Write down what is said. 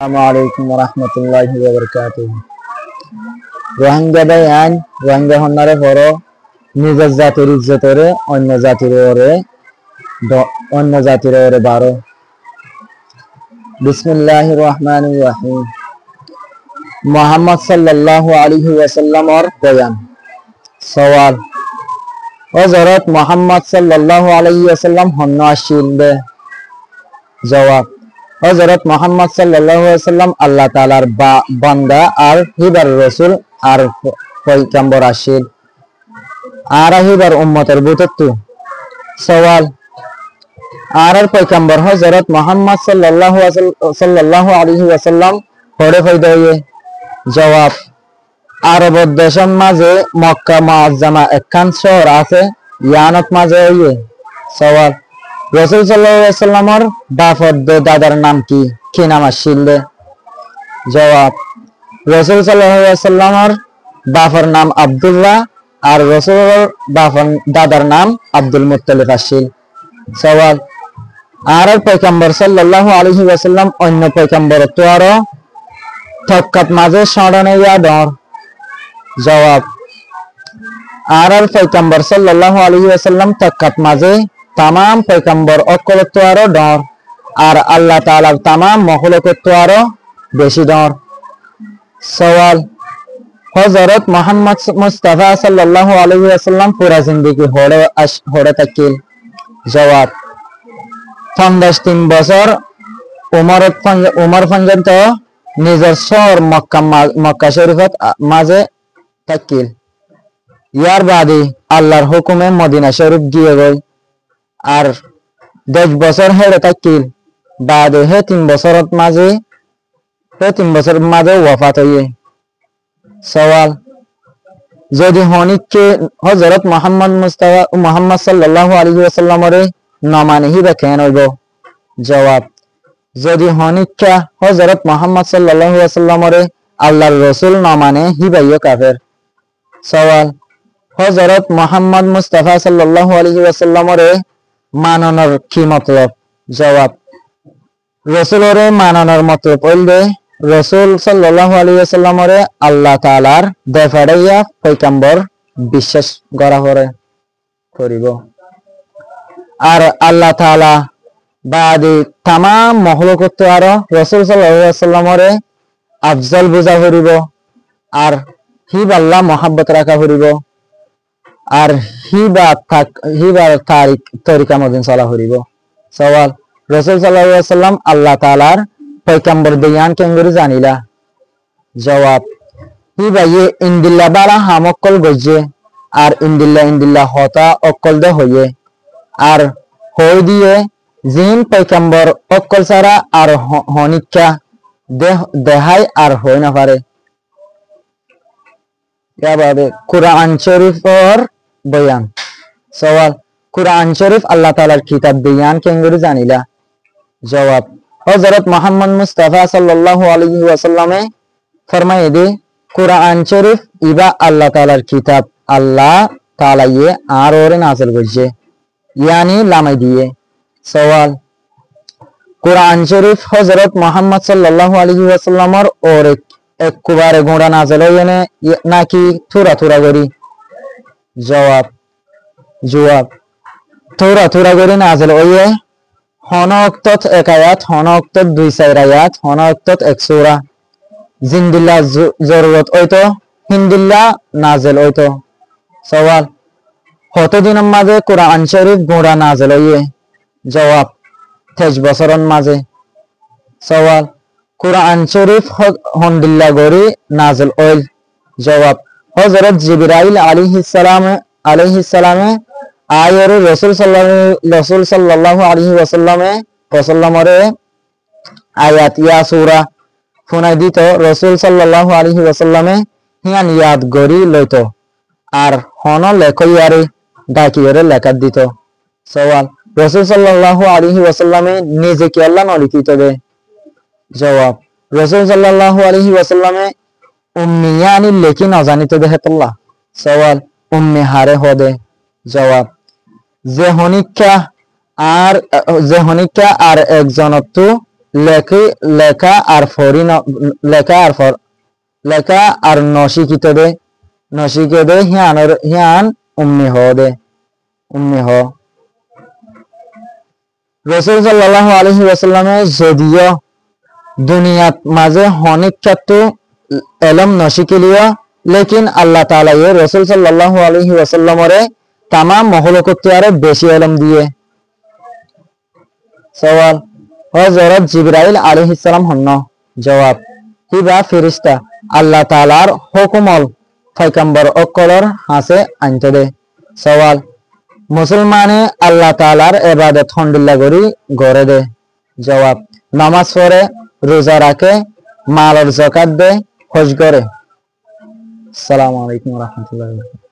Assalamualaikum warahmatullahi wabarakatuh. Rohingya ভাই আইন রোহিঙ্গা হন্নারে পড়ো নিজের জাতির ইজ্জতরে অন্য জাতির ওরে বারো। বিসমিল্লাহির রহমানির রহিম। মোহাম্মদ সাল্লাল্লাহু আলাইহি ওয়াসাল্লাম और बयान। सवाल हजरत मोहम्मद सल्लल्लाहु अलैहि वसल्लम हन्ना आशिंदे। जवाब हजरत मोहम्मद सल्लल्लाहु अलैहि वसल्लम अल्लाह तालार बंदा और हिबर रसूल और पैगम्बर आशिल और हिबर उम्मतर बुतत्तु। सवाल और पैगम्बर हजरत मोहम्मद सल्लल्लाहु अलैहि वसल्लम पढ़े फैदा हुए। जवाब আরব দেশের মাঝে মক্কা মুআজ্জামা একখান শহর আছে ইয়ানত মাঝে হইয়ে। সওয়াল রাসূল সাল্লাল্লাহু আলাইহি ওয়াসাল্লামের বাপর দাদার নাম কি কি নাম আছিল? জবাব রাসূল সাল্লাল্লাহু আলাইহি ওয়াসাল্লামের বাপর নাম আব্দুল্লাহ আর রাসূলের বাপর দাদার নাম আব্দুল মুত্তালিব আছিল। সওয়াল আর পয়গম্বর সাল্লাল্লাহু আলাইহি ওয়াসাল্লাম অন্য পয়গম্বর তো আর তক্কাত মাঝে সড়নে ইয়া ডর। जवाब আর पैगम्बर सल्लल्लाहु अलैहि वसल्लम तक्कत माजे तमाम पैगम्बर अकलत्वारो डर और अल्लाह ताला तमाम मखलुकत्वारो बेशी डर। सवाल हजरत मोहम्मद मुस्तफा सल्लल्लाहु अलैहि वसल्लम पूरा जिंदगी होड़े तकिल। जवाब 3 বছর उमर पर्यন্ত নিজের শহর মক্কা শরীফত মাঝে तकिल। यार बादी अल्लाहर हुकुमे मदीना शरीफ गिये गई और 10 বছর हेड़े तकिल बाद हे 3 বছর माजे वफात हुए। सवाल यदि हनिके हजरत मोहम्मद सल्लल्लाहु अलैहि वसल्लम रे न माने ही केन हइबो? जवाब यदि हनिका हजरत मोहम्मद सल्लल्लाहु अलैहि वसल्लम रे अल्लाहर रसूल न माने ही भाइयो काफिर। सवाल हजरत मोहम्मद मुस्तफा सल्लल्लाहु अलैहि वसल्लम रे माननर की मतलब? जवाब रसूल रे माननर मतलब हइले रसूल सल्लल्लाहु अलैहि वसल्लम रे अल्लाह तालार देफाड़िया पैगम्बर विश्वास करा करिब और अल्लाह ताला बादी तमाम मखलुकत और रसूल सल्लल्लाहु अलैहि वसल्लम रे अफजल बुझा करिब और हिब अल्लाह मोहब्बत रखा करिब और हिबार तरीका मदिन चला करिब। सवाल रसूल सल्लल्लाहु अलैहि वसल्लम अल्लाह तालार पैगम्बर बयान केंगुरी जानिला? जवाब हिबा ये इंदिल्ला बाला हम अक्कल गजे और इंदिल्ला होता अक्कल दे होये और हो दिए जिन पैगम्बर अक्कल सारा और हनिका देहाय और हो ना पारे। कुरान शरीफ और बयान। सवाल कुरान शरीफ अल्लाह तालार किताब बयान केंगुरी जानिला? जवाब हजरत मोहम्मद मुस्तफा सल्लल्लाहु अलैहि वसल्लम फरमाए दे कुरान शरीफ इबा अल्लाह तालार किताब अल्लाह ताला ये आर और नाज़िल करजे यानी लामाई दिए। सवाल कुरान शरीफ हजरत मोहम्मद सल्लल्लाहु अलैहि वसल्लम और एक कुबारे घोड़ा नाज़िल होये ना कि थोड़ा थोड़ा करी? जवाब थोड़ा थोड़ा करी नाज़िल होये। होना वक्तत एक आयत होना वक्तत 2-4 आयत होना वक्तत 1 सूरा जिंदिल्ला जरूरत होय तो हिंदिल्ला नाज़िल होय तो। सवाल कत दिन माजे कुरान शरीफ घोड़ा नाज़िल होये? जवाब 23 বছরন माजे। सवाल कुरान शरीफ हंदिल्ला गरी नाज़िल होइल? जवाब हजरत जिब्राइल अलैहि सलाम आयर रसूल सल्लल्लाहु अलैहि वसल्लम रे आयत या सूरा फुनाई दित रसूल सल्लल्लाहु अलैहि वसल्लम हियान याद गरी लइतो और हन लेखयारे डाकियारे लेखा दित। सवाल रसूल सल्लल्लाहु अलैहि वसल्लम निजे की अल्लाह न लिखित दे? जवाब रसूल सल्लल्लाहु अलैहि वसल्लम उम्मी यानी लेकिन अजानित देहतल्लाह। सवाल उम्मी हारे हो दे? जवाब যে হনিকা আর একজনত্ব লেখি লেখা আর নশিকিত দে হিয়ান উম্মি হ রাসূল সাল্লাল্লাহু আলাইহি ওয়াসাল্লামে যদিও দুনিয়াত মাঝে অনেক ছাত্র এলম নশিকিলিও লেকিন আল্লাহ তাআলা রাসূল সাল্লাল্লাহু আলাইহি ওয়াসাল্লামরে তামাম মখলুকতে আরো বেশি এলম দিয়ে। সওয়াল হযরত জিবরাইল আলাইহিস সালাম হন। জবাব হিবা ফেরেশতা আল্লাহ তাআলার হুকুমল পয়গম্বর অকলর হাসে আনতে দে। সওয়াল মুসলমানে আল্লাহ তাআলার ইবাদত হন্ডিল্লা করি গড়ে দে। জবাব নামাজ পড়ে, রোজা রাখে, মালের যাকাত দে, হজ করে। আসসালামু আলাইকুম ওয়া রাহমাতুল্লাহি ওয়া বারাকাতুহু।